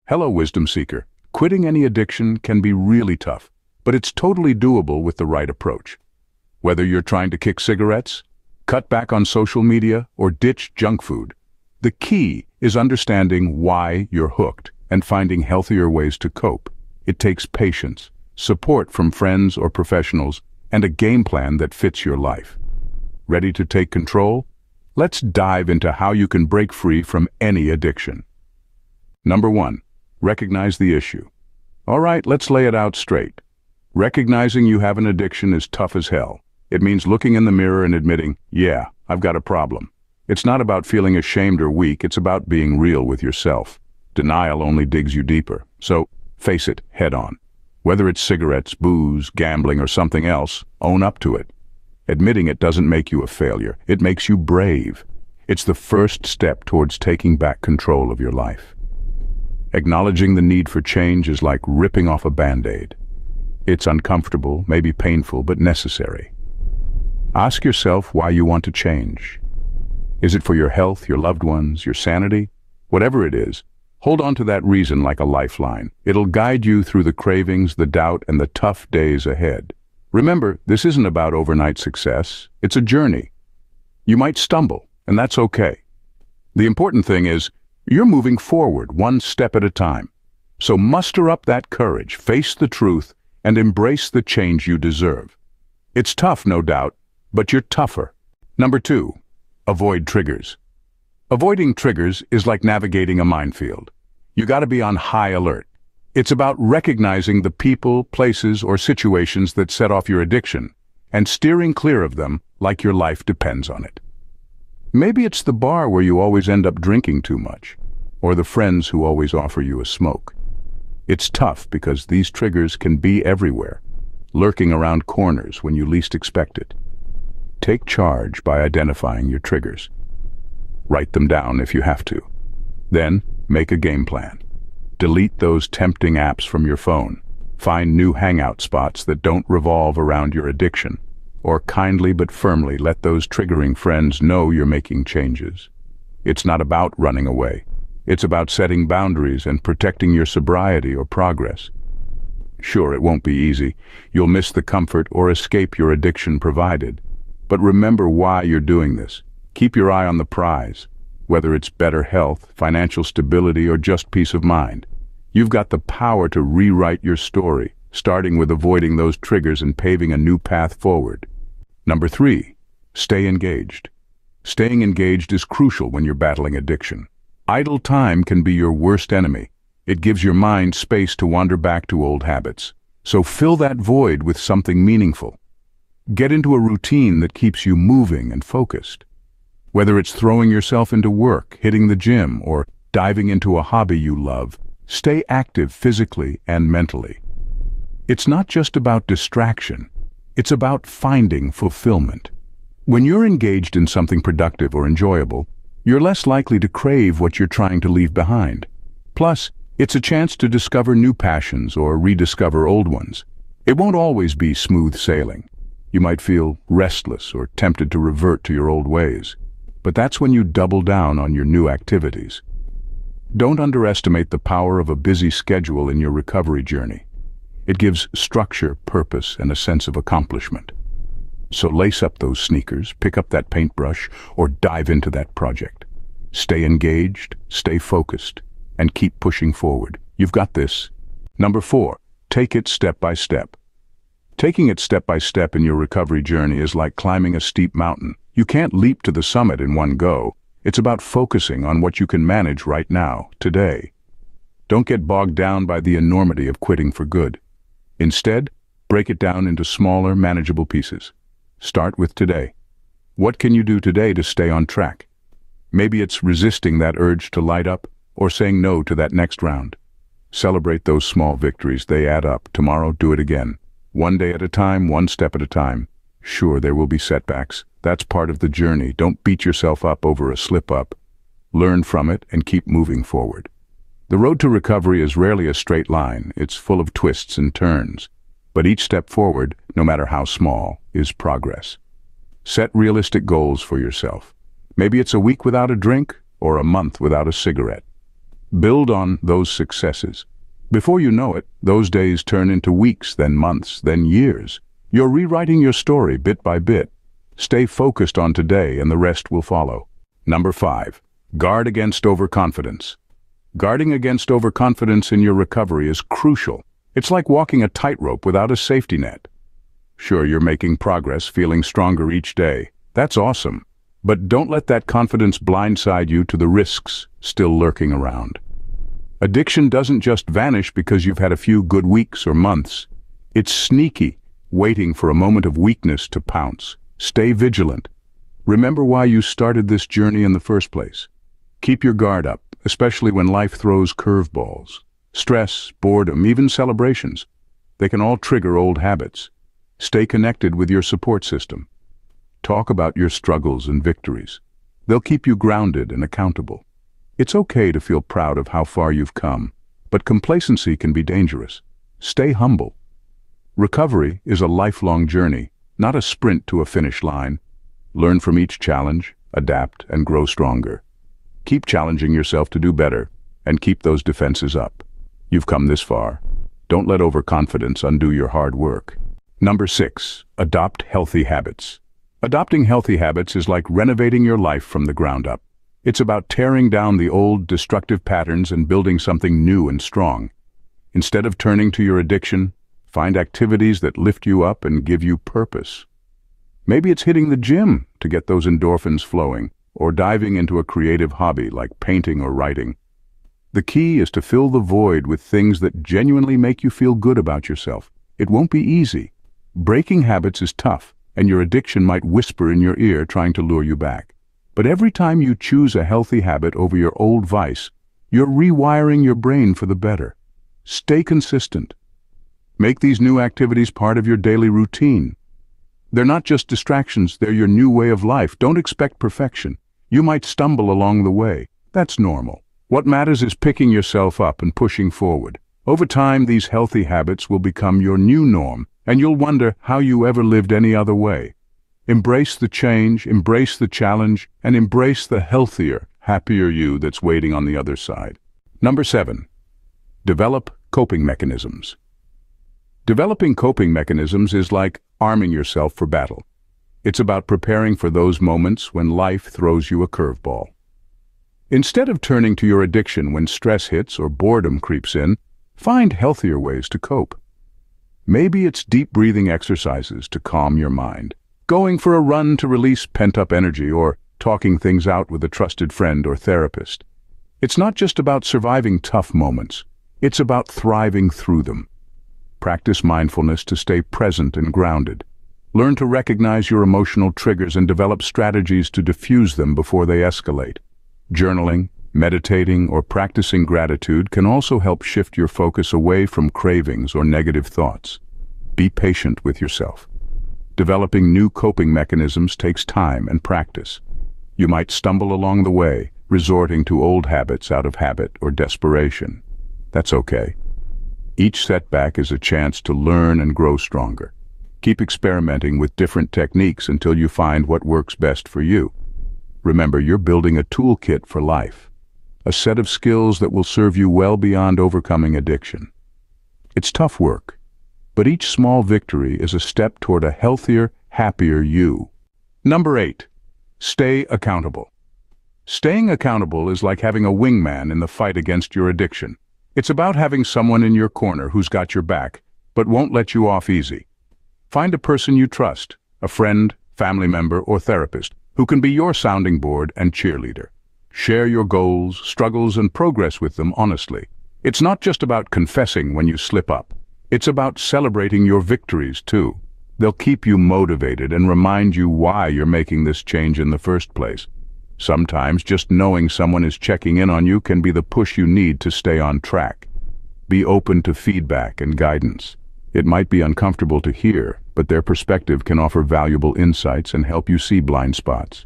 Hello, wisdom seeker. Quitting any addiction can be really tough, but it's totally doable with the right approach. Whether you're trying to kick cigarettes, cut back on social media, or ditch junk food, the key is understanding why you're hooked and finding healthier ways to cope. It takes patience, support from friends or professionals, and a game plan that fits your life. Ready to take control? Let's dive into how you can break free from any addiction. Number 1. Recognize the issue. All right, let's lay it out straight. Recognizing you have an addiction is tough as hell. It means looking in the mirror and admitting, yeah, I've got a problem. It's not about feeling ashamed or weak, it's about being real with yourself. Denial only digs you deeper, so face it head on. Whether it's cigarettes, booze, gambling, or something else, own up to it. Admitting it doesn't make you a failure, it makes you brave. It's the first step towards taking back control of your life. Acknowledging the need for change is like ripping off a Band-Aid. It's uncomfortable, maybe painful, but necessary. Ask yourself why you want to change. Is it for your health, your loved ones, your sanity? Whatever it is, hold on to that reason like a lifeline. It'll guide you through the cravings, the doubt, and the tough days ahead. Remember, this isn't about overnight success. It's a journey. You might stumble, and that's okay. The important thing is, you're moving forward one step at a time. So muster up that courage, face the truth, and embrace the change you deserve. It's tough, no doubt, but you're tougher. Number 2, avoid triggers. Avoiding triggers is like navigating a minefield. You gotta be on high alert. It's about recognizing the people, places, or situations that set off your addiction, and steering clear of them like your life depends on it. Maybe it's the bar where you always end up drinking too much, or the friends who always offer you a smoke. It's tough because these triggers can be everywhere, lurking around corners when you least expect it. Take charge by identifying your triggers. Write them down if you have to. Then, make a game plan. Delete those tempting apps from your phone. Find new hangout spots that don't revolve around your addiction. Or kindly but firmly let those triggering friends know you're making changes. It's not about running away. It's about setting boundaries and protecting your sobriety or progress. Sure, it won't be easy. You'll miss the comfort or escape your addiction provided. But remember why you're doing this. Keep your eye on the prize. Whether it's better health, financial stability, or just peace of mind. You've got the power to rewrite your story, starting with avoiding those triggers and paving a new path forward. Number 3, stay engaged. Staying engaged is crucial when you're battling addiction. Idle time can be your worst enemy. It gives your mind space to wander back to old habits. So fill that void with something meaningful. Get into a routine that keeps you moving and focused. Whether it's throwing yourself into work, hitting the gym, or diving into a hobby you love, stay active physically and mentally. It's not just about distraction. It's about finding fulfillment. When you're engaged in something productive or enjoyable, you're less likely to crave what you're trying to leave behind. Plus, it's a chance to discover new passions or rediscover old ones. It won't always be smooth sailing. You might feel restless or tempted to revert to your old ways. But that's when you double down on your new activities. Don't underestimate the power of a busy schedule in your recovery journey. It gives structure, purpose, and a sense of accomplishment. So lace up those sneakers, pick up that paintbrush, or dive into that project. Stay engaged, stay focused, and keep pushing forward. You've got this. Number 4, take it step by step. Taking it step by step in your recovery journey is like climbing a steep mountain. You can't leap to the summit in one go. It's about focusing on what you can manage right now, today. Don't get bogged down by the enormity of quitting for good. Instead, break it down into smaller, manageable pieces. Start with today. What can you do today to stay on track? Maybe it's resisting that urge to light up, or saying no to that next round. Celebrate those small victories. They add up. Tomorrow, do it again. One day at a time, one step at a time. Sure, there will be setbacks. That's part of the journey. Don't beat yourself up over a slip-up. Learn from it and keep moving forward. The road to recovery is rarely a straight line. It's full of twists and turns. But each step forward, no matter how small, is progress. Set realistic goals for yourself. Maybe it's a week without a drink or a month without a cigarette. Build on those successes. Before you know it, those days turn into weeks, then months, then years. You're rewriting your story bit by bit. Stay focused on today and the rest will follow. Number 5. Guard against overconfidence. Guarding against overconfidence in your recovery is crucial. It's like walking a tightrope without a safety net. Sure, you're making progress, feeling stronger each day. That's awesome. But don't let that confidence blindside you to the risks still lurking around. Addiction doesn't just vanish because you've had a few good weeks or months. It's sneaky, waiting for a moment of weakness to pounce. Stay vigilant. Remember why you started this journey in the first place. Keep your guard up, especially when life throws curveballs. Stress, boredom, even celebrations. They can all trigger old habits. Stay connected with your support system. Talk about your struggles and victories. They'll keep you grounded and accountable. It's okay to feel proud of how far you've come, but complacency can be dangerous. Stay humble. Recovery is a lifelong journey, not a sprint to a finish line. Learn from each challenge, adapt, and grow stronger. Keep challenging yourself to do better, and keep those defenses up. You've come this far. Don't let overconfidence undo your hard work. Number 6. Adopt healthy habits. Adopting healthy habits is like renovating your life from the ground up. It's about tearing down the old, destructive patterns and building something new and strong. Instead of turning to your addiction, find activities that lift you up and give you purpose. Maybe it's hitting the gym to get those endorphins flowing, or diving into a creative hobby like painting or writing. The key is to fill the void with things that genuinely make you feel good about yourself. It won't be easy. Breaking habits is tough, and your addiction might whisper in your ear trying to lure you back. But every time you choose a healthy habit over your old vice, you're rewiring your brain for the better. Stay consistent. Make these new activities part of your daily routine. They're not just distractions, they're your new way of life. Don't expect perfection. You might stumble along the way. That's normal. What matters is picking yourself up and pushing forward. Over time, these healthy habits will become your new norm, and you'll wonder how you ever lived any other way. Embrace the change, embrace the challenge, and embrace the healthier, happier you that's waiting on the other side. Number 7. Develop coping mechanisms. Developing coping mechanisms is like arming yourself for battle. It's about preparing for those moments when life throws you a curveball. Instead of turning to your addiction when stress hits or boredom creeps in, find healthier ways to cope. Maybe it's deep breathing exercises to calm your mind, going for a run to release pent-up energy, or talking things out with a trusted friend or therapist. It's not just about surviving tough moments. It's about thriving through them. Practice mindfulness to stay present and grounded. Learn to recognize your emotional triggers and develop strategies to diffuse them before they escalate. Journaling, meditating, or practicing gratitude can also help shift your focus away from cravings or negative thoughts. Be patient with yourself. Developing new coping mechanisms takes time and practice. You might stumble along the way, resorting to old habits out of habit or desperation. That's okay. Each setback is a chance to learn and grow stronger. Keep experimenting with different techniques until you find what works best for you. Remember, you're building a toolkit for life, a set of skills that will serve you well beyond overcoming addiction. It's tough work, but each small victory is a step toward a healthier, happier you. Number 8. Stay accountable. Staying accountable is like having a wingman in the fight against your addiction. It's about having someone in your corner who's got your back, but won't let you off easy. Find a person you trust, a friend, family member, or therapist, who can be your sounding board and cheerleader. Share your goals, struggles, and progress with them honestly. It's not just about confessing when you slip up. It's about celebrating your victories, too. They'll keep you motivated and remind you why you're making this change in the first place. Sometimes just knowing someone is checking in on you can be the push you need to stay on track. Be open to feedback and guidance. It might be uncomfortable to hear, but their perspective can offer valuable insights and help you see blind spots.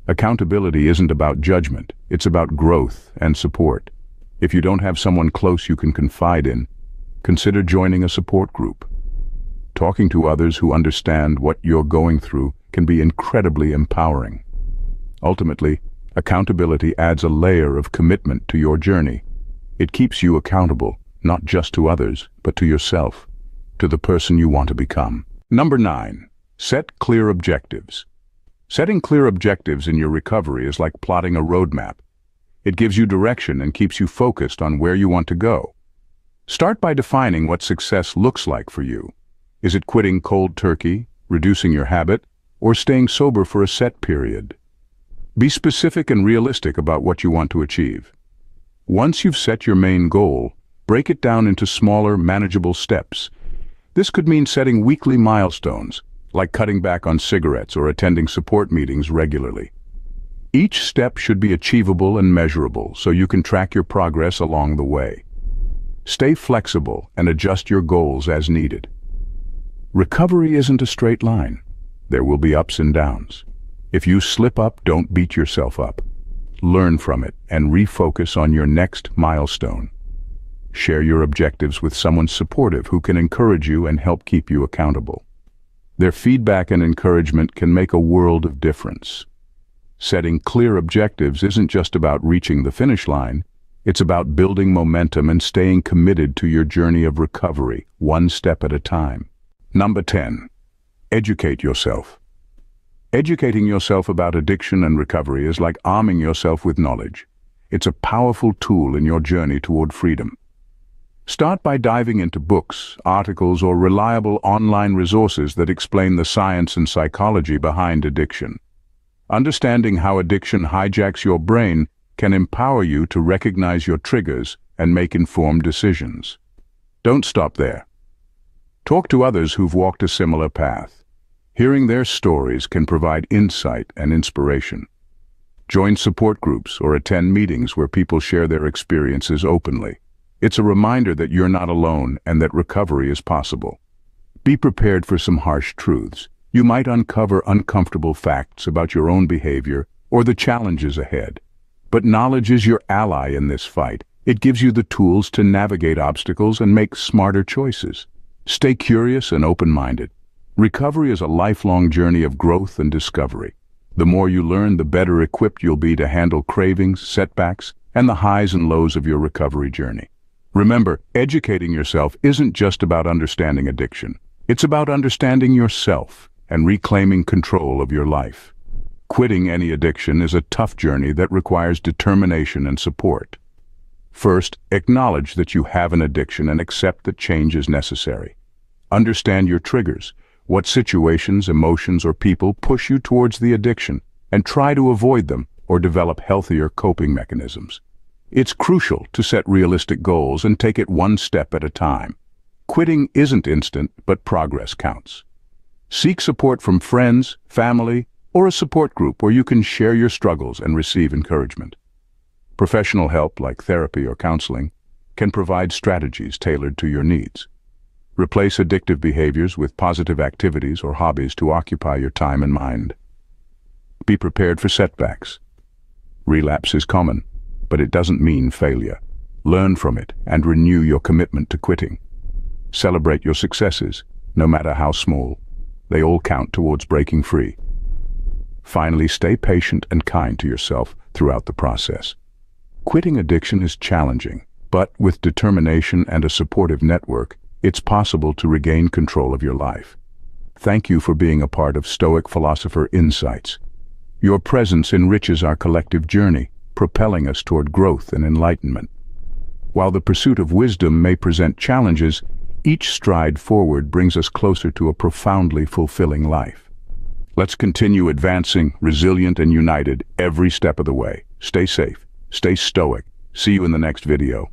Accountability isn't about judgment, it's about growth and support. If you don't have someone close you can confide in, consider joining a support group. Talking to others who understand what you're going through can be incredibly empowering. Ultimately, accountability adds a layer of commitment to your journey. It keeps you accountable, not just to others, but to yourself, to the person you want to become. Number 9. Set clear objectives. Setting clear objectives in your recovery is like plotting a roadmap. It gives you direction and keeps you focused on where you want to go. Start by defining what success looks like for you. Is it quitting cold turkey, reducing your habit, or staying sober for a set period? Be specific and realistic about what you want to achieve. Once you've set your main goal, break it down into smaller, manageable steps. This could mean setting weekly milestones, like cutting back on cigarettes or attending support meetings regularly. Each step should be achievable and measurable so you can track your progress along the way. Stay flexible and adjust your goals as needed. Recovery isn't a straight line. There will be ups and downs. If you slip up, don't beat yourself up. Learn from it and refocus on your next milestone. Share your objectives with someone supportive who can encourage you and help keep you accountable. Their feedback and encouragement can make a world of difference. Setting clear objectives isn't just about reaching the finish line. It's about building momentum and staying committed to your journey of recovery, one step at a time. Number 10. Educate yourself. Educating yourself about addiction and recovery is like arming yourself with knowledge. It's a powerful tool in your journey toward freedom. Start by diving into books, articles, or reliable online resources that explain the science and psychology behind addiction. Understanding how addiction hijacks your brain can empower you to recognize your triggers and make informed decisions. Don't stop there. Talk to others who've walked a similar path. Hearing their stories can provide insight and inspiration. Join support groups or attend meetings where people share their experiences openly. It's a reminder that you're not alone and that recovery is possible. Be prepared for some harsh truths. You might uncover uncomfortable facts about your own behavior or the challenges ahead. But knowledge is your ally in this fight. It gives you the tools to navigate obstacles and make smarter choices. Stay curious and open-minded. Recovery is a lifelong journey of growth and discovery. The more you learn, the better equipped you'll be to handle cravings, setbacks, and the highs and lows of your recovery journey. Remember, educating yourself isn't just about understanding addiction. It's about understanding yourself and reclaiming control of your life. Quitting any addiction is a tough journey that requires determination and support. First, acknowledge that you have an addiction and accept that change is necessary. Understand your triggers, what situations, emotions, or people push you towards the addiction, and try to avoid them or develop healthier coping mechanisms. It's crucial to set realistic goals and take it one step at a time. Quitting isn't instant, but progress counts. Seek support from friends, family, or a support group where you can share your struggles and receive encouragement. Professional help, like therapy or counseling, can provide strategies tailored to your needs. Replace addictive behaviors with positive activities or hobbies to occupy your time and mind. Be prepared for setbacks. Relapse is common, but it doesn't mean failure. Learn from it and renew your commitment to quitting. Celebrate your successes, no matter how small. They all count towards breaking free. Finally, stay patient and kind to yourself throughout the process. Quitting addiction is challenging, but with determination and a supportive network, it's possible to regain control of your life. Thank you for being a part of Stoic Philosopher Insights. Your presence enriches our collective journey, propelling us toward growth and enlightenment. While the pursuit of wisdom may present challenges, each stride forward brings us closer to a profoundly fulfilling life. Let's continue advancing, resilient and united every step of the way. Stay safe, stay stoic. See you in the next video.